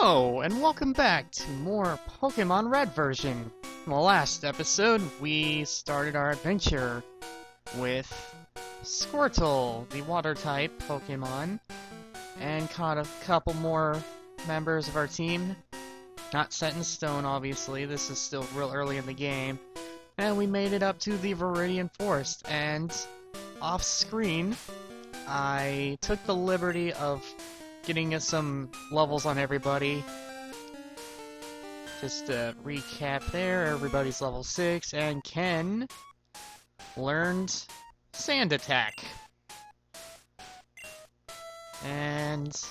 Hello, and welcome back to more Pokémon Red version. In the last episode, we started our adventure with Squirtle, the water-type Pokémon, and caught a couple more members of our team. Not set in stone, obviously, this is still real early in the game. And we made it up to the Viridian Forest, and off-screen, I took the liberty of getting us some levels on everybody. Just to recap there, everybody's level 6, and Ken learned Sand Attack. And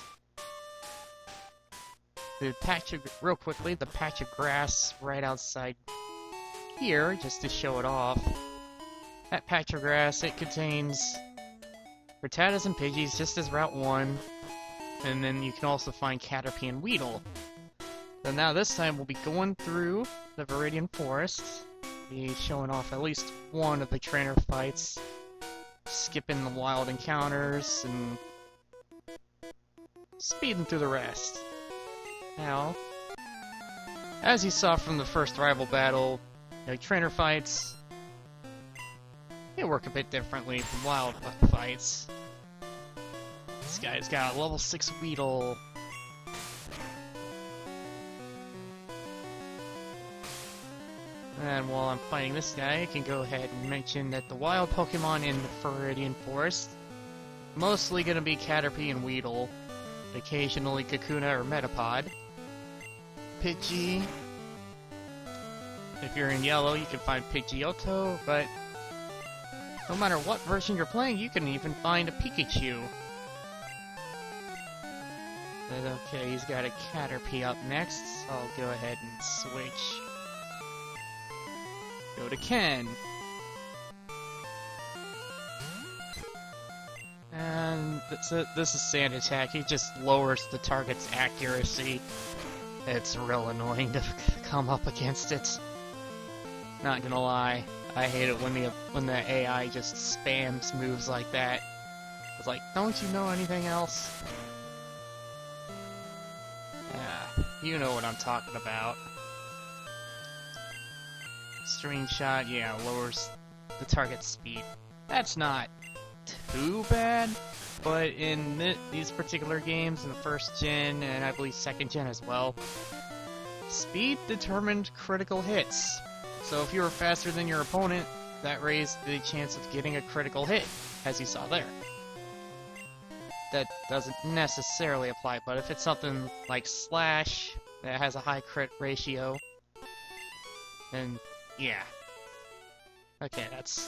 the patch of, real quickly, the patch of grass right outside here, just to show it off. That patch of grass, it contains Rattatas and Pidgeys, just as Route 1. And then you can also find Caterpie and Weedle. So now this time we'll be going through the Viridian Forest, be showing off at least one of the trainer fights, skipping the wild encounters, and speeding through the rest. Now, as you saw from the first rival battle, trainer fights, they work a bit differently from wild fights. This guy's got a level 6 Weedle. And while I'm fighting this guy, I can go ahead and mention that the wild Pokemon in the Viridian Forest, mostly gonna be Caterpie and Weedle, occasionally Kakuna or Metapod. Pidgey. If you're in yellow, you can find Pidgeotto, but no matter what version you're playing, you can even find a Pikachu. Okay, he's got a Caterpie up next, so I'll go ahead and switch. Go to Ken. And this is Sand Attack. He just lowers the target's accuracy. It's real annoying to come up against it. Not gonna lie, I hate it when the AI just spams moves like that. It's like, don't you know anything else? You know what I'm talking about. Stream shot, yeah, lowers the target speed. That's not too bad, but in these particular games, in the first gen, and I believe second gen as well, speed determined critical hits. So if you were faster than your opponent, that raised the chance of getting a critical hit, as you saw there. That doesn't necessarily apply, but if it's something like Slash that has a high crit ratio, then yeah. Okay, that's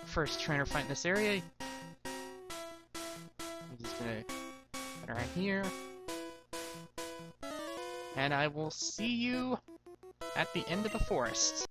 first trainer fight in this area. I'm just gonna put it right here. And I will see you at the end of the forest.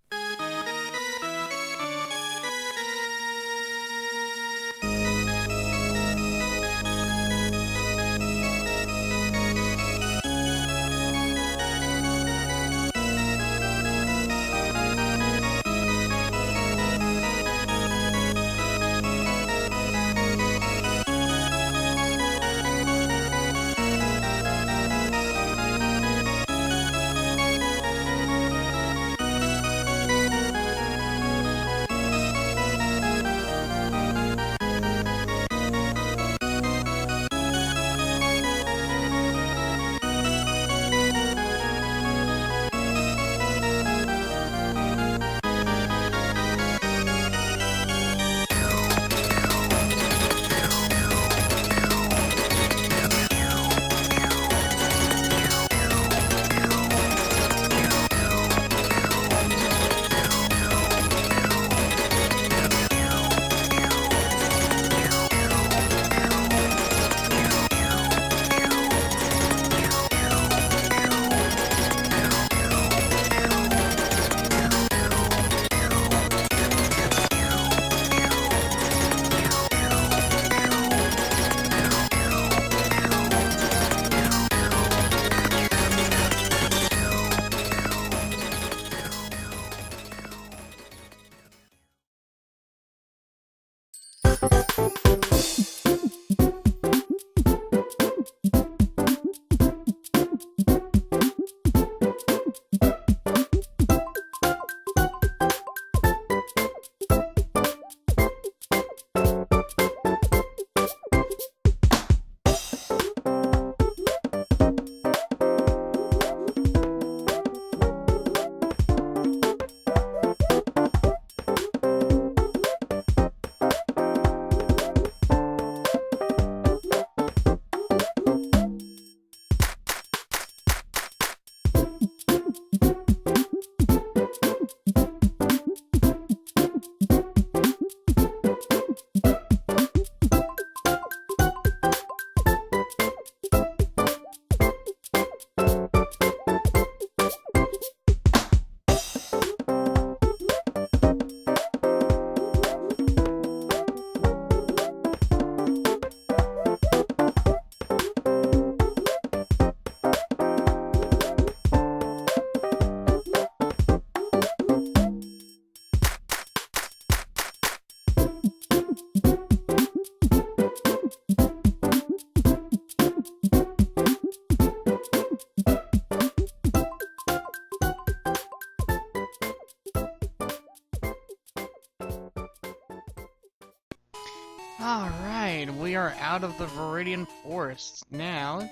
out of the Viridian Forest. Now,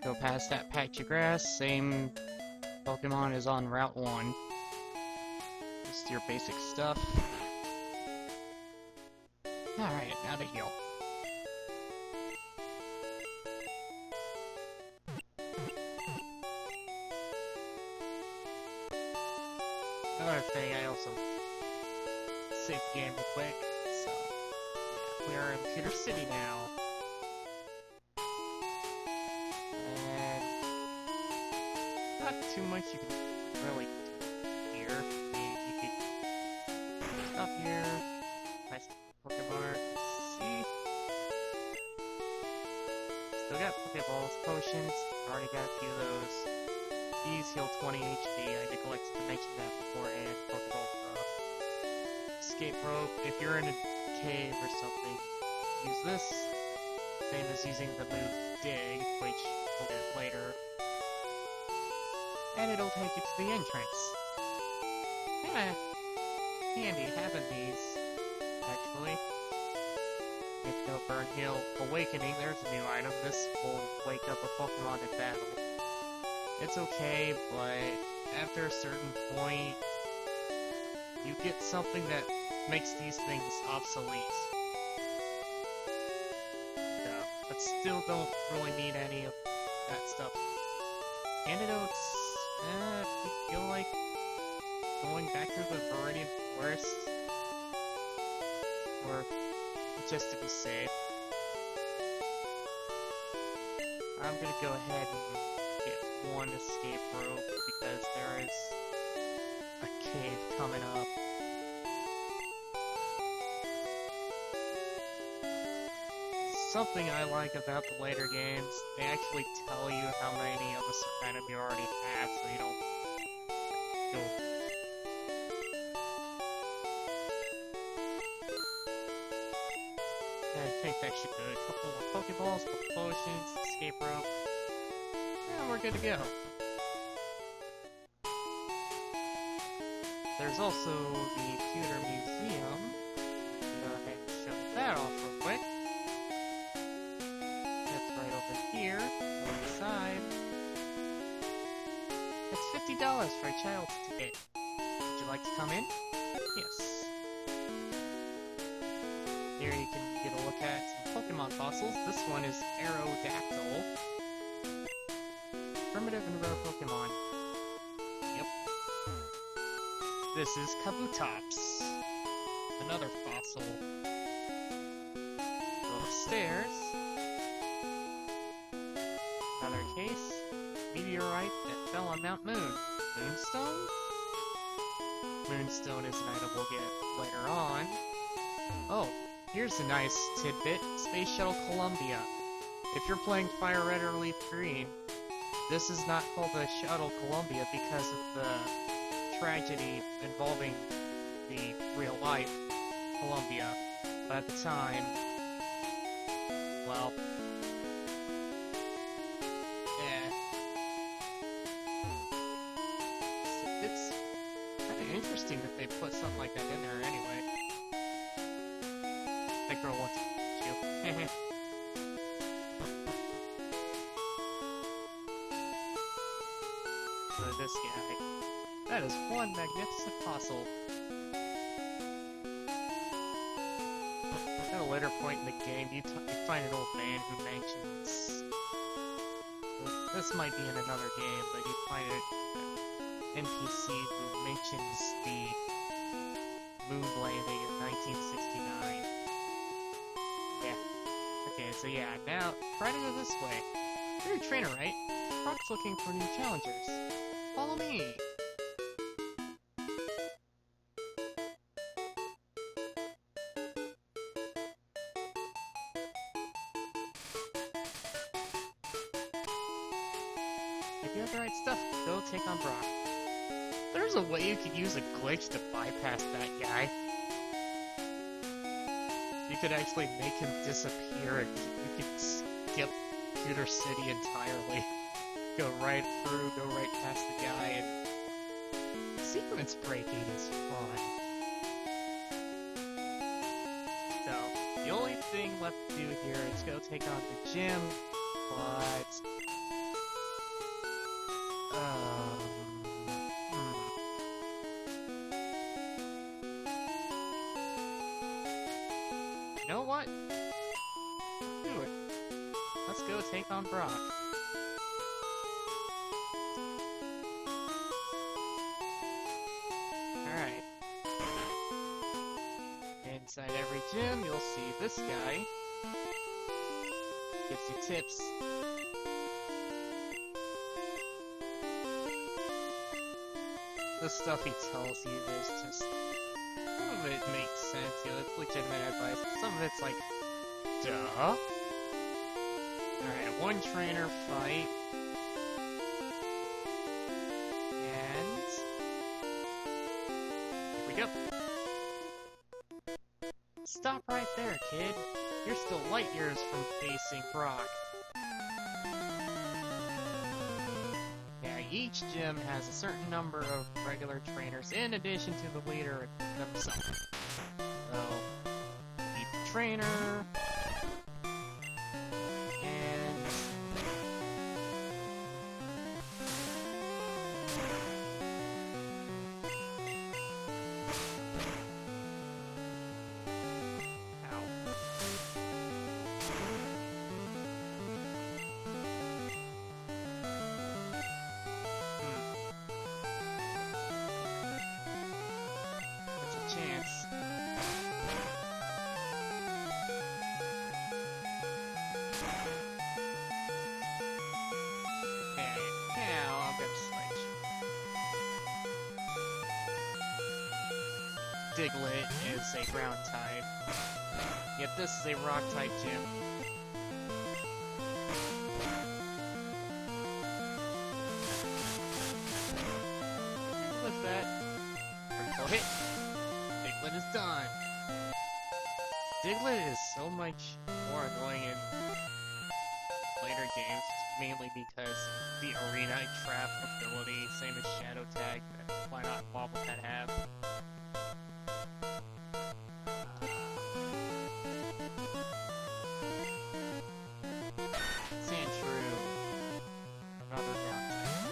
go past that patch of grass, same Pokemon is on Route 1. Just your basic stuff. Alright, now to heal. Another thing, I also saved the game real quick, so yeah, we are in Pewter City now. And not too much you can really do here. I mean, you could stop here, nice Pokemon, see? Still got Pokeballs, potions, already got a few of those. These heal 20 HP, I neglected to mention that beforehand. Pokeball escape rope, if you're in a cave or something, use this. Same as using the move Dig, which we'll get later. And it'll take you to the entrance. Kinda handy having these, actually. If no Burn Hill Awakening, there's a new item. This will wake up a Pokemon in battle. It's okay, but after a certain point, you get something that makes these things obsolete. But still don't really need any of that stuff. Antidotes, if you feel like going back through the Viridian Forest, or just to be safe, I'm gonna go ahead and get one escape rope because there is a cave coming up. Something I like about the later games, they actually tell you how many of a certain item you already have, so you don't go. I think that should do it. A couple of Pokeballs, couple potions, escape rope. And we're good to go. There's also the Pewter Museum. Go ahead and show that off real quick. It's right over here, on the side. It's $50 for a child's ticket. Would you like to come in? Yes. Here you can get a look at some Pokemon fossils. This one is Aerodactyl. Primitive and rare Pokemon. Yep. This is Kabutops. Another fossil. Go upstairs. Another case. Meteorite that fell on Mount Moon. Moonstone? Moonstone is an item we'll get later on. Oh, here's a nice tidbit. Space Shuttle Columbia. If you're playing Fire Red or Leaf Green, this is not called the Shuttle Columbia because of the tragedy involving the real-life Columbia. But at the time, well, yeah. It's kind of interesting that they put something like that in there anyway. That girl wants to you. So this guy. That is one magnificent fossil. At a later point in the game, you find an old man who mentions... This might be in another game, but you find an NPC who mentions the moon landing in 1969. Yeah. Okay, so yeah, now, try to go this way. You're a trainer, right? Brock's looking for new challengers. Follow me! If you have the right stuff, go take on Brock. There's a way you could use a glitch to bypass that guy. You could actually make him disappear and you could skip Pewter City entirely. Go right through, go right past the guy, and sequence breaking is fun. So, The only thing left to do here is go take on the gym, but... You know what? Do it. Let's go take on Brock. Alright. Inside every gym, you'll see this guy. Gives you tips. The stuff he tells you is just... Some of it makes sense, you know, it's legitimate advice. Some of it's like, duh? Alright, one trainer fight. And... here we go. Stop right there, kid. You're still light years from facing Brock. Yeah, each gym has a certain number of regular trainers in addition to the leader themselves. So, meet the trainer, and... ow. That's a chance. Okay, now I'm gonna switch. Diglett is a ground type, yet this is a rock type gym. With that, critical hit. Diglett is done. Diglett is so much more annoying in later games, mainly because the arena trap ability, same as Shadow Tag, but why not Wobble Pet have? Sandshrew, another ground type.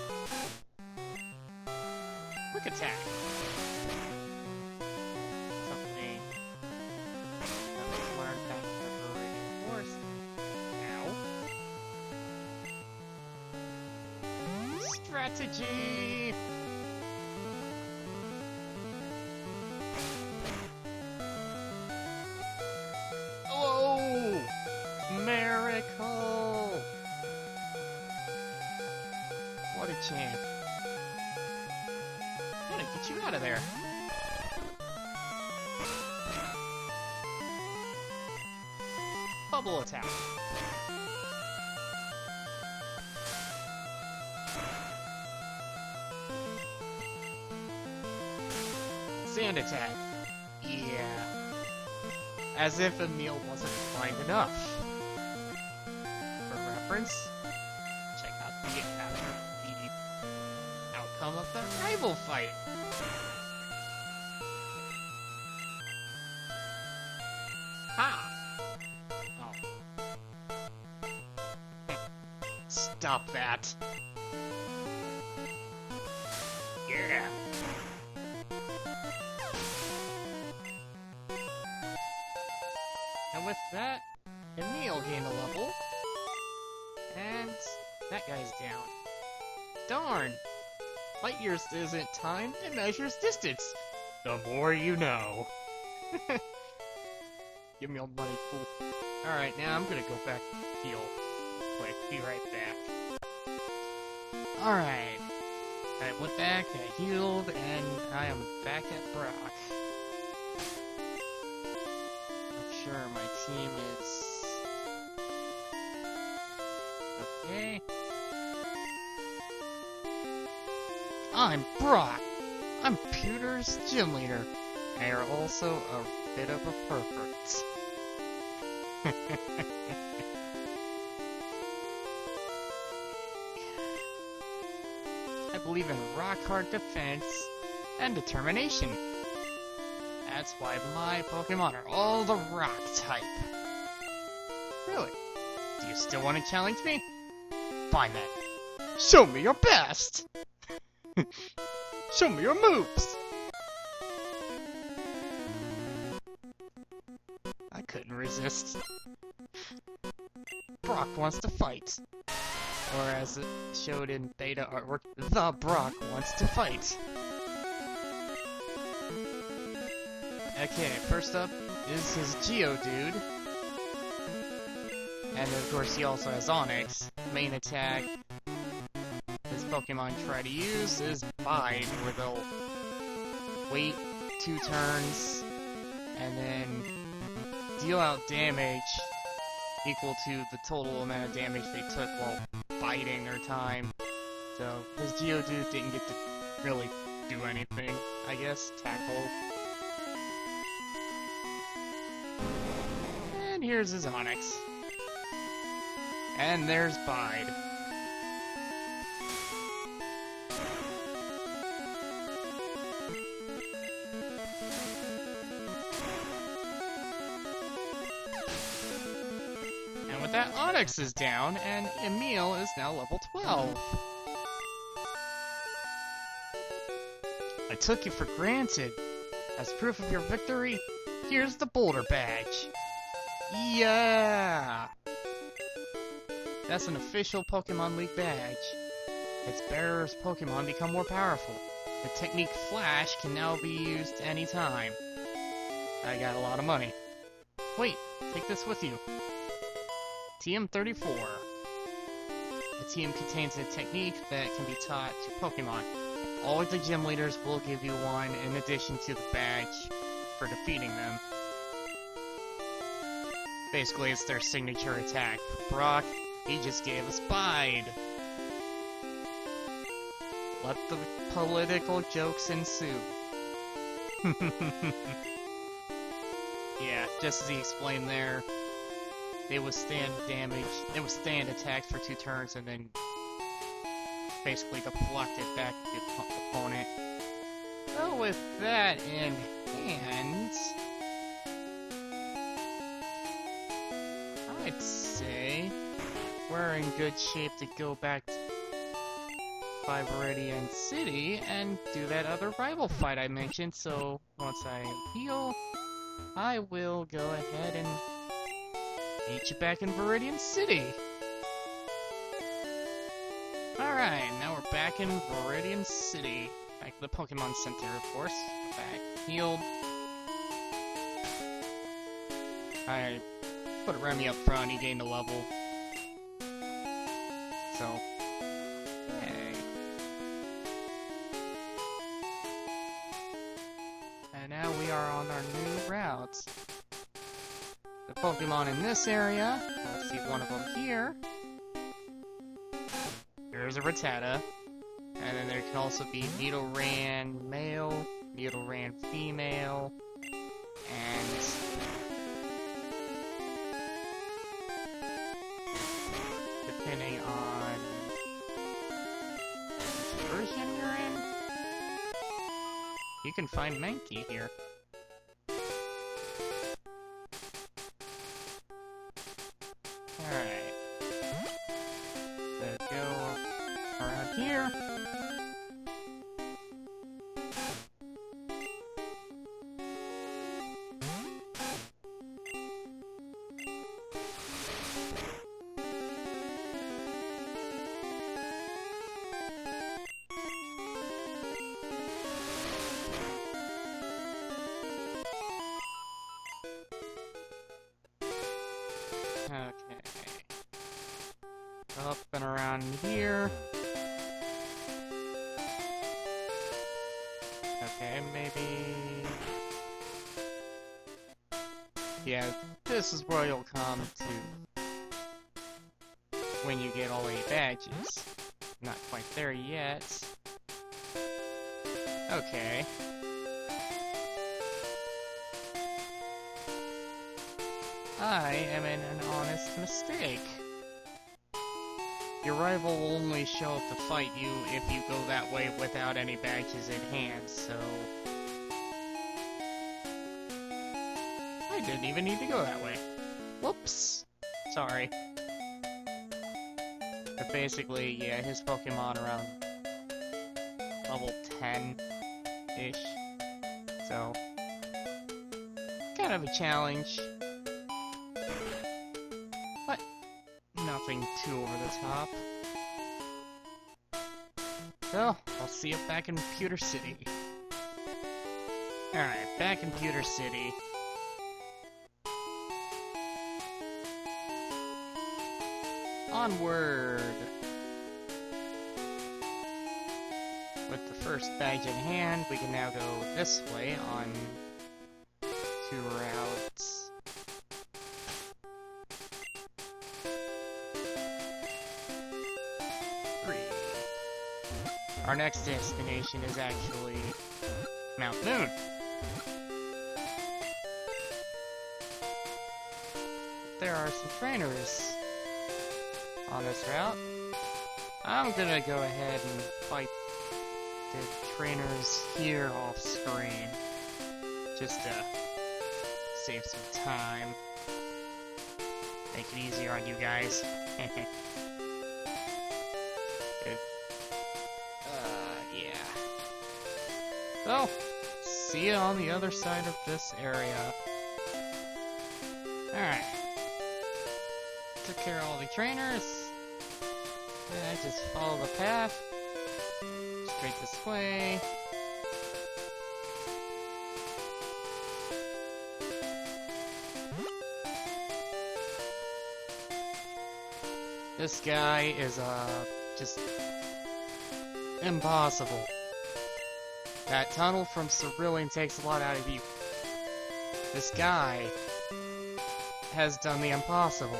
Quick attack. Something that was learned back in the Viridian Forest. Ow. Strategy! Oh! Miracle! What a champ. Gotta get you out of there. Bubble attack. Sand attack. Yeah. As if Emil wasn't fine enough. For reference, check out the outcome of the rival fight. Ha! Oh. Stop that. Yeah. And with that, Emil gained a level. And that guy's down. Darn! Light years isn't time, it measures distance. The more you know. Give me all the money, fool. Alright, now I'm gonna go back and heal. Quick, be right back. Alright. I went back, I healed, and I am back at Brock. I'm sure my team is... okay. I'm Brock. I'm Pewter's gym leader. And you're also a bit of a pervert. I believe in rock-hard defense and determination. That's why my Pokemon are all the rock type. Really? Do you still want to challenge me? Fine then. Show me your best! Show me your moves! I couldn't resist. Brock wants to fight. Or as it showed in beta artwork, the Brock wants to fight. Okay, first up is his Geodude. And of course he also has Onix. Main attack his Pokemon try to use is Bide, where they'll wait 2 turns and then deal out damage equal to the total amount of damage they took while biding their time. So his Geodude didn't get to really do anything, I guess. Tackle. And here's his Onix. And there's Bide. And with that, Onix is down, and Emil is now level 12. I took you for granted. As proof of your victory, here's the Boulder Badge. Yeah! That's an official Pokemon League badge. Its bearer's Pokemon become more powerful. The technique Flash can now be used anytime. I got a lot of money. Wait, take this with you. TM34. The TM contains a technique that can be taught to Pokemon. All of the gym leaders will give you one in addition to the badge for defeating them. Basically, it's their signature attack. Brock, he just gave us Bide. Let the political jokes ensue. Yeah, just as he explained there, they withstand damage, they withstand attacks for 2 turns and then basically deflect it back to the opponent. So with that in hand, I'd say we're in good shape to go back by Viridian City and do that other rival fight I mentioned. So once I heal, I will go ahead and meet you back in Viridian City. Alright, now we're back in Viridian City. Back to the Pokemon Center, of course. Back healed. I put Remy up front, he gained a level. So, yay. And now we are on our new routes. The Pokemon in this area, let's see one of them here. There's a Rattata. And then there can also be Nidoran male, Nidoran female, and depending on which version you're in, you can find Mankey here. Alright. Let's go around here. Okay. Up and around here. Okay, maybe... Yeah, this is where you'll come to when you get all 8 badges. Not quite there yet. Okay. I am in an honest mistake. Your rival will only show up to fight you if you go that way without any badges in hand, so... didn't even need to go that way. Whoops. Sorry. But basically, yeah, his Pokemon around level 10-ish. So, kind of a challenge. But nothing too over the top. So, I'll see you back in Pewter City. Alright, back in Pewter City. Onward! With the first badge in hand, we can now go this way on 2 routes. Our next destination is actually Mount Moon. There are some trainers on this route. I'm gonna go ahead and fight the trainers here off screen, just to save some time. Make it easier on you guys. Yeah. So, see you on the other side of this area. Alright. Took care of all the trainers. And I just follow the path. Straight this way. This guy is, just impossible. That tunnel from Cerulean takes a lot out of you. This guy has done the impossible.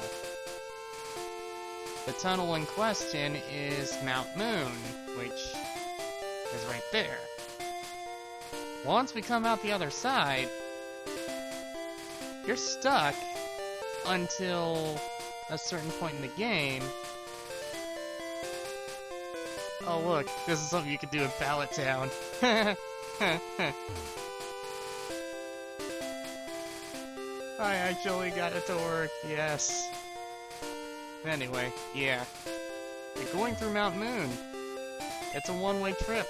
The tunnel in question is Mount Moon, which is right there. Once we come out the other side, you're stuck until a certain point in the game. Oh look, this is something you can do in Pallet Town. I actually got it to work, yes. Anyway, yeah. You're going through Mount Moon. It's a one-way trip.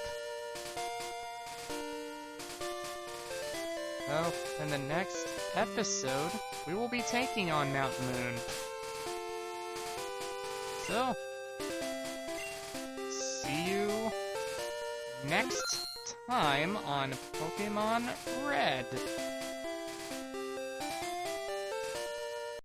Well, in the next episode, we will be taking on Mount Moon. So, see you next time on Pokémon Red.